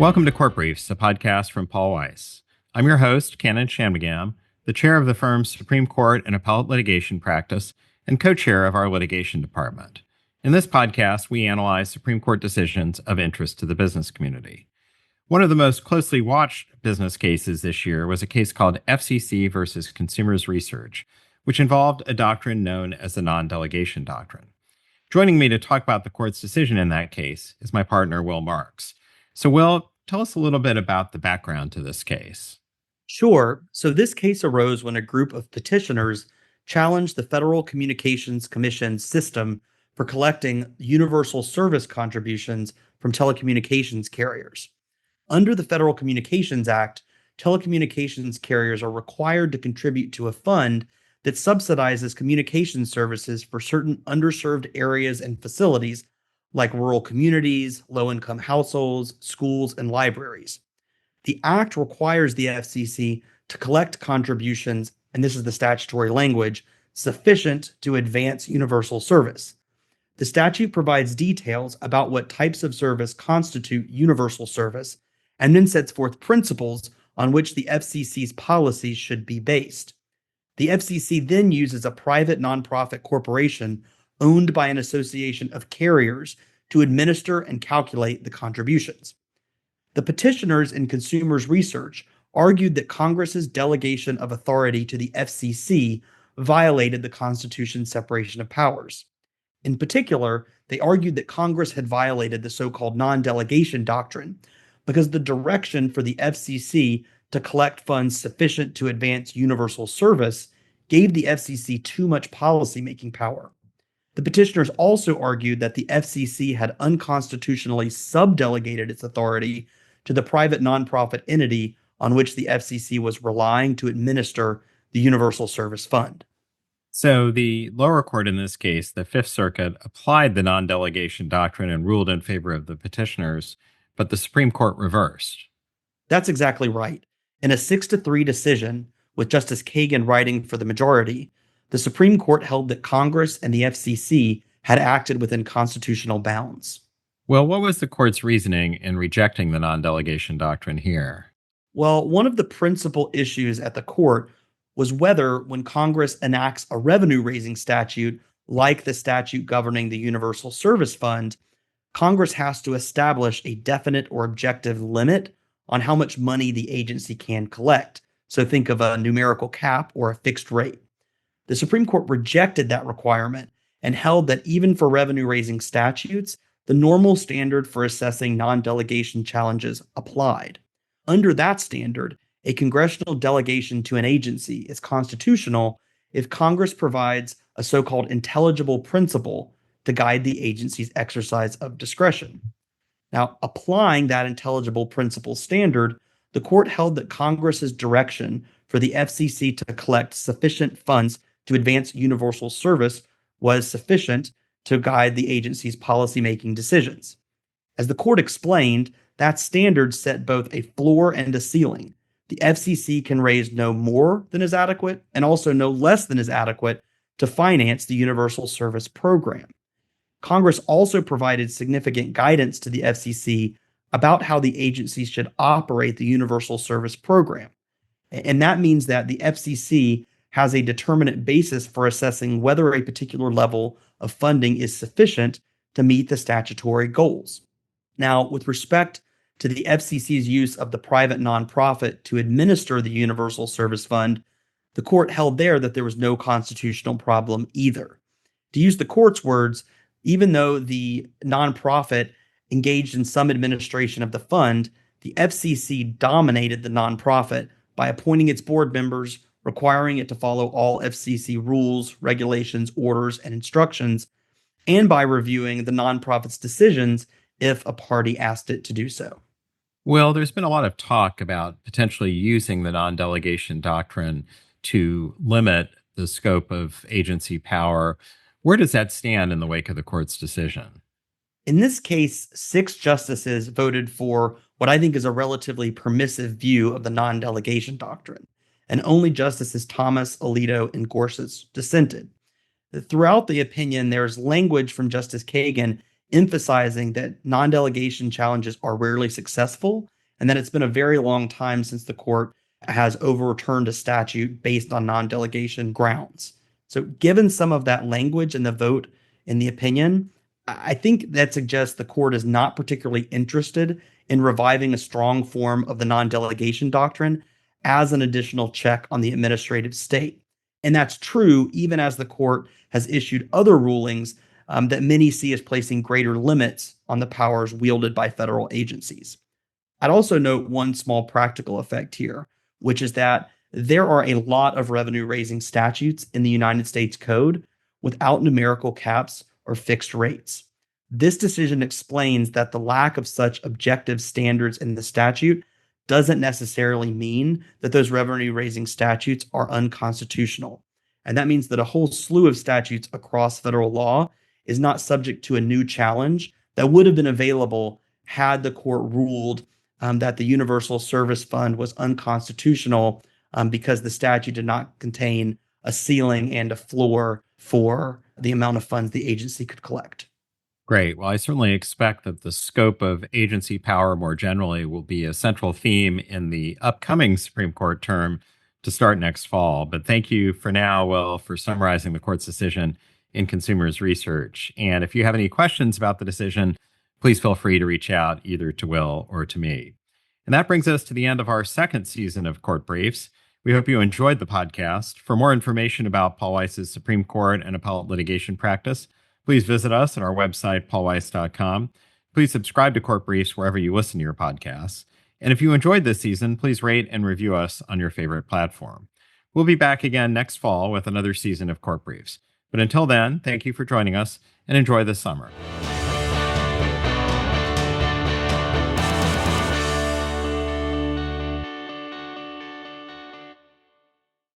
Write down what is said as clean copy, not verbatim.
Welcome to Court Briefs, a podcast from Paul Weiss. I'm your host, Kannon Shanmugam, the chair of the firm's Supreme Court and Appellate litigation practice and co-chair of our litigation department. In this podcast, we analyze Supreme Court decisions of interest to the business community. One of the most closely watched business cases this year was a case called FCC versus Consumers Research, which involved a doctrine known as the non-delegation doctrine. Joining me to talk about the court's decision in that case is my partner, Will Marks. So, Will, tell us a little bit about the background to this case. Sure. So this case arose when a group of petitioners challenged the Federal Communications Commission's system for collecting universal service contributions from telecommunications carriers. Under the Federal Communications Act, telecommunications carriers are required to contribute to a fund that subsidizes communication services for certain underserved areas and facilities like rural communities, low-income households, schools, and libraries. The Act requires the FCC to collect contributions, and this is the statutory language, sufficient to advance universal service. The statute provides details about what types of service constitute universal service, and then sets forth principles on which the FCC's policies should be based. The FCC then uses a private nonprofit corporation owned by an association of carriers to administer and calculate the contributions. The petitioners in Consumers Research argued that Congress's delegation of authority to the FCC violated the Constitution's separation of powers. In particular, they argued that Congress had violated the so-called non-delegation doctrine because the direction for the FCC to collect funds sufficient to advance universal service gave the FCC too much policymaking power. The petitioners also argued that the FCC had unconstitutionally subdelegated its authority to the private nonprofit entity on which the FCC was relying to administer the Universal Service Fund. So, the lower court in this case, the Fifth Circuit, applied the non-delegation doctrine and ruled in favor of the petitioners, but the Supreme Court reversed. That's exactly right. In a 6-3 decision, with Justice Kagan writing for the majority, the Supreme Court held that Congress and the FCC had acted within constitutional bounds. Well, what was the court's reasoning in rejecting the non-delegation doctrine here? Well, one of the principal issues at the court was whether, when Congress enacts a revenue-raising statute like the statute governing the Universal Service Fund, Congress has to establish a definite or objective limit on how much money the agency can collect. So think of a numerical cap or a fixed rate. The Supreme Court rejected that requirement and held that even for revenue-raising statutes, the normal standard for assessing non-delegation challenges applied. Under that standard, a congressional delegation to an agency is constitutional if Congress provides a so-called intelligible principle to guide the agency's exercise of discretion. Now, applying that intelligible principle standard, the court held that Congress's direction for the FCC to collect sufficient funds to advance universal service was sufficient to guide the agency's policymaking decisions. As the court explained, that standard set both a floor and a ceiling. The FCC can raise no more than is adequate and also no less than is adequate to finance the Universal Service Program. Congress also provided significant guidance to the FCC about how the agency should operate the Universal Service Program. And that means that the FCC has a determinate basis for assessing whether a particular level of funding is sufficient to meet the statutory goals. Now, with respect to the FCC's use of the private nonprofit to administer the Universal Service Fund, the court held there that there was no constitutional problem either. To use the court's words, even though the nonprofit engaged in some administration of the fund, the FCC dominated the nonprofit by appointing its board members, requiring it to follow all FCC rules, regulations, orders, and instructions, and by reviewing the nonprofit's decisions if a party asked it to do so. Well, there's been a lot of talk about potentially using the non-delegation doctrine to limit the scope of agency power. Where does that stand in the wake of the court's decision? In this case, 6 justices voted for what I think is a relatively permissive view of the non-delegation doctrine, and only Justices Thomas, Alito, and Gorsuch dissented. Throughout the opinion, there's language from Justice Kagan emphasizing that non-delegation challenges are rarely successful and that it's been a very long time since the court has overturned a statute based on non-delegation grounds. So, given some of that language in the vote in the opinion, I think that suggests the court is not particularly interested in reviving a strong form of the non-delegation doctrine as an additional check on the administrative state. And that's true even as the court has issued other rulings that many see as placing greater limits on the powers wielded by federal agencies. I'd also note one small practical effect here, which is that there are a lot of revenue raising statutes in the United States Code without numerical caps or fixed rates. This decision explains that the lack of such objective standards in the statute doesn't necessarily mean that those revenue raising statutes are unconstitutional. And that means that a whole slew of statutes across federal law is not subject to a new challenge that would have been available had the court ruled that the Universal Service Fund was unconstitutional because the statute did not contain a ceiling and a floor for the amount of funds the agency could collect. Great. Well, I certainly expect that the scope of agency power more generally will be a central theme in the upcoming Supreme Court term to start next fall. But thank you for now, Will, for summarizing the court's decision in Consumers Research. And if you have any questions about the decision, please feel free to reach out either to Will or to me. And that brings us to the end of our second season of Court Briefs. We hope you enjoyed the podcast. For more information about Paul Weiss's Supreme Court and appellate litigation practice, please visit us at our website, paulweiss.com. Please subscribe to Court Briefs wherever you listen to your podcasts. And if you enjoyed this season, please rate and review us on your favorite platform. We'll be back again next fall with another season of Court Briefs. But until then, thank you for joining us and enjoy the summer.